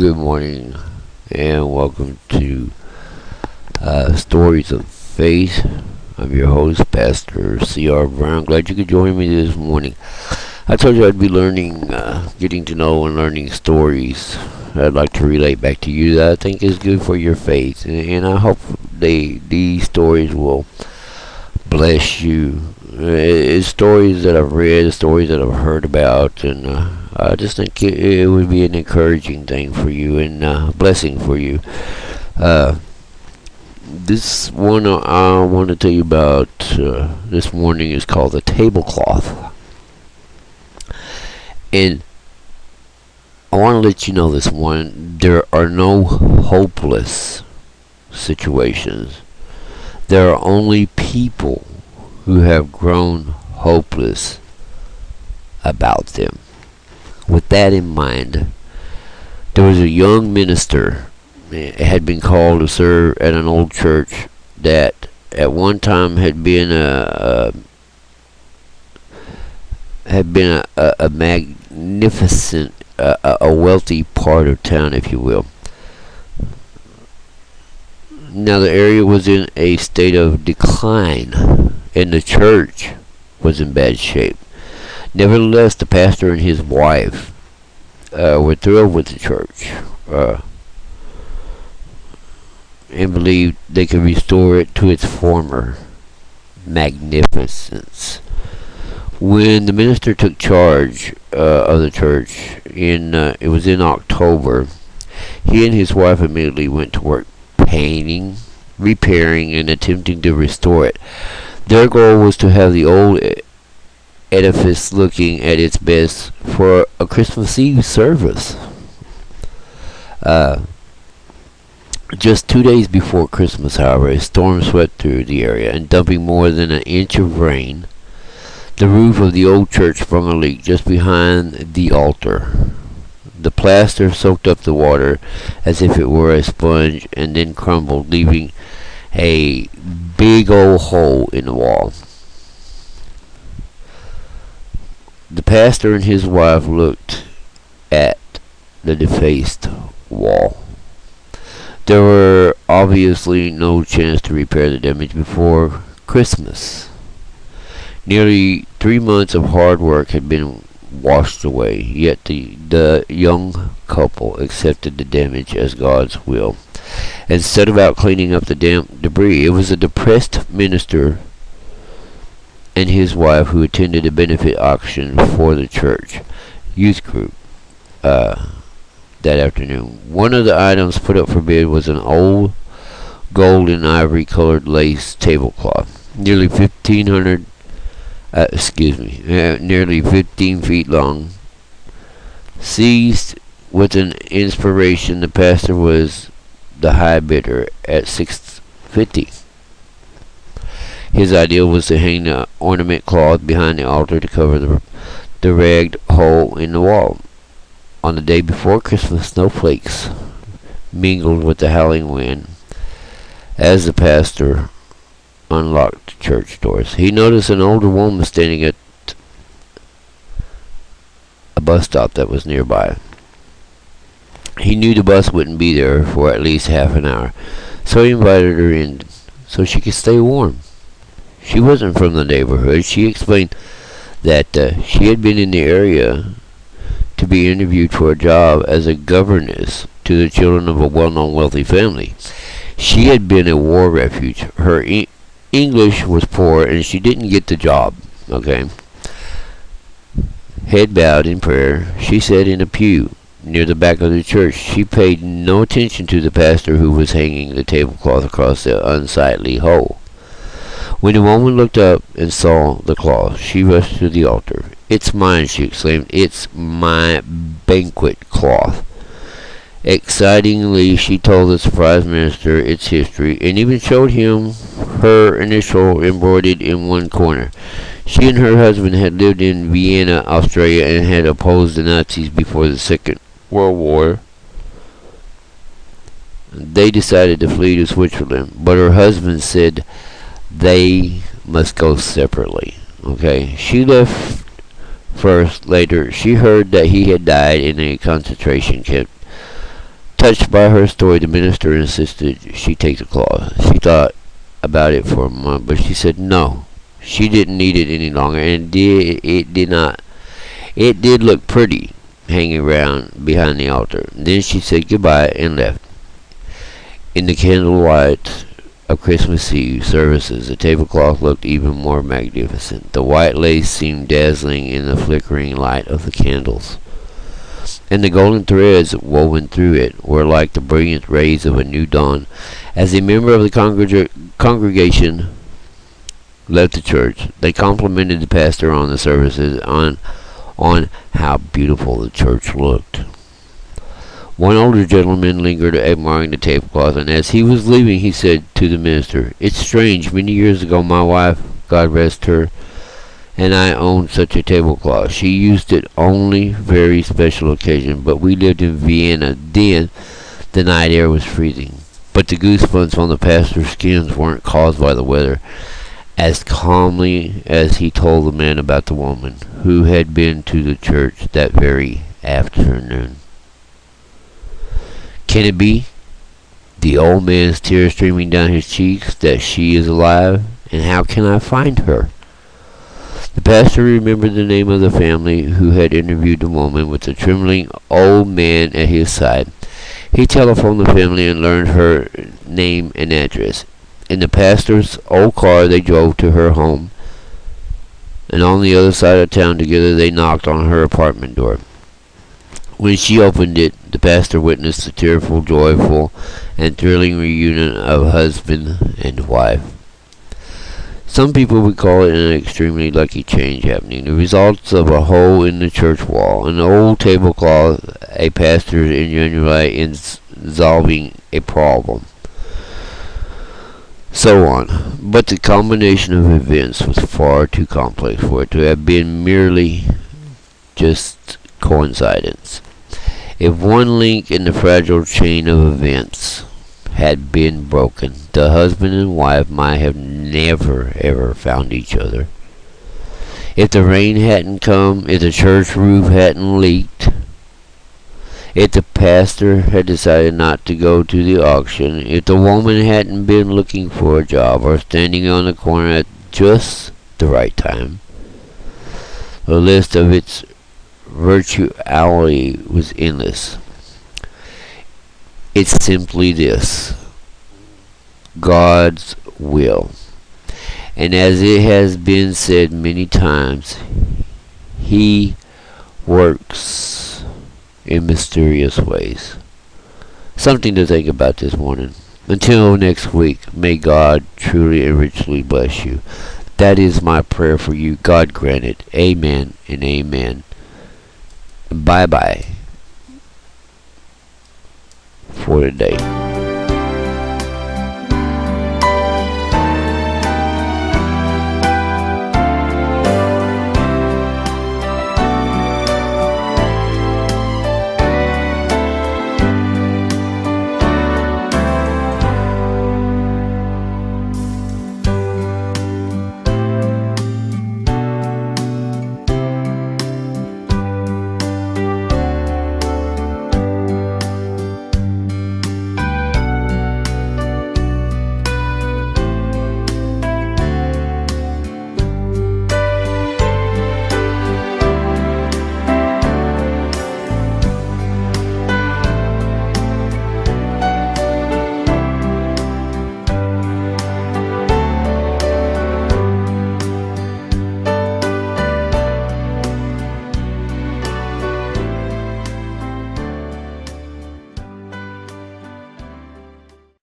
Good morning and welcome to Stories of Faith. I'm your host, Pastor C.R. Brown. Glad you could join me this morning. I told you I'd be getting to know and learning stories I'd like to relate back to you that I think is good for your faith. And I hope these stories will bless you. It's stories that I've read, stories that I've heard about, and I just think it would be an encouraging thing for you and a blessing for you. This one I want to tell you about this morning is called the tablecloth. And I want to let you know this one, there are no hopeless situations. There are only people who have grown hopeless about them. With that in mind, there was a young minister had been called to serve at an old church that at one time had been a magnificent, a wealthy part of town, if you will. Now the area was in a state of decline, and the church was in bad shape. Nevertheless, the pastor and his wife were thrilled with the church and believed they could restore it to its former magnificence. When the minister took charge of the church, it was in October, he and his wife immediately went to work painting, repairing, and attempting to restore it. Their goal was to have the old edifice looking at its best for a Christmas Eve service. Just 2 days before Christmas, however, a storm swept through the area and dumping more than an inch of rain. The roof of the old church sprung a leak just behind the altar. The plaster soaked up the water as if it were a sponge and then crumbled, leaving a big old hole in the wall. The pastor and his wife looked at the defaced wall. There were obviously no chance to repair the damage before Christmas. Nearly 3 months of hard work had been washed away, yet the young couple accepted the damage as God's will and set about cleaning up the damp debris. It was a depressed minister and his wife who attended a benefit auction for the church youth group that afternoon. One of the items put up for bid was an old gold and ivory colored lace tablecloth, nearly 15 feet long. Seized with an inspiration, the pastor was the high bidder at $650. His idea was to hang the ornament cloth behind the altar to cover the ragged hole in the wall. On the day before Christmas, snowflakes mingled with the howling wind. As the pastor unlocked the church doors, he noticed an older woman standing at a bus stop that was nearby. He knew the bus wouldn't be there for at least half an hour, so he invited her in so she could stay warm. She wasn't from the neighborhood. She explained that she had been in the area to be interviewed for a job as a governess to the children of a well-known wealthy family. She had been a war refuge. Her English was poor and she didn't get the job. Okay. Head bowed in prayer, she sat in a pew near the back of the church. She paid no attention to the pastor who was hanging the tablecloth across the unsightly hole. When the woman looked up and saw the cloth, she rushed to the altar. "It's mine," she exclaimed. "It's my banquet cloth." Excitingly, she told the surprised minister its history and even showed him her initial embroidered in one corner. She and her husband had lived in Vienna, Australia, and had opposed the Nazis before the Second World War. They decided to flee to Switzerland, but her husband said they must go separately. Okay, she left first. Later, she heard that he had died in a concentration camp. Touched by her story, the minister insisted she take the cloth. She thought about it for a month, but she said no. She didn't need it any longer, and it did not. It did look pretty hanging around behind the altar. Then she said goodbye and left. In the candlelight of Christmas Eve services, the tablecloth looked even more magnificent. The white lace seemed dazzling in the flickering light of the candles, and the golden threads woven through it were like the brilliant rays of a new dawn. As a member of the congregation left the church, they complimented the pastor on the services, on how beautiful the church looked. One older gentleman lingered, admiring the tablecloth, and as he was leaving, he said to the minister, "It's strange. Many years ago, my wife, God rest her, and I owned such a tablecloth. She used it only very special occasion, but we lived in Vienna then. The night air was freezing, but the goosebumps on the pastor's skins weren't caused by the weather." As calmly as he told the man about the woman who had been to the church that very afternoon. Can it be, the old man's tears streaming down his cheeks, that she is alive? And how can I find her? The pastor remembered the name of the family who had interviewed the woman, with the trembling old man at his side. He telephoned the family and learned her name and address. In the pastor's old car, they drove to her home, and on the other side of town together they knocked on her apartment door. When she opened it, the pastor witnessed the tearful, joyful, and thrilling reunion of husband and wife. Some people would call it an extremely lucky change happening, the results of a hole in the church wall, an old tablecloth, a pastor's ingenuity in solving a problem, so on. But the combination of events was far too complex for it to have been merely just coincidence. If one link in the fragile chain of events had been broken, the husband and wife might have never ever found each other. If the rain hadn't come, if the church roof hadn't leaked, if the pastor had decided not to go to the auction, if the woman hadn't been looking for a job or standing on the corner at just the right time, the list of its virtuality was endless. It's simply this: God's will. And as it has been said many times, He works in mysterious ways. Something to think about this morning. Until next week, may God truly and richly bless you. That is my prayer for you. God grant it. Amen and amen. Bye-bye for today.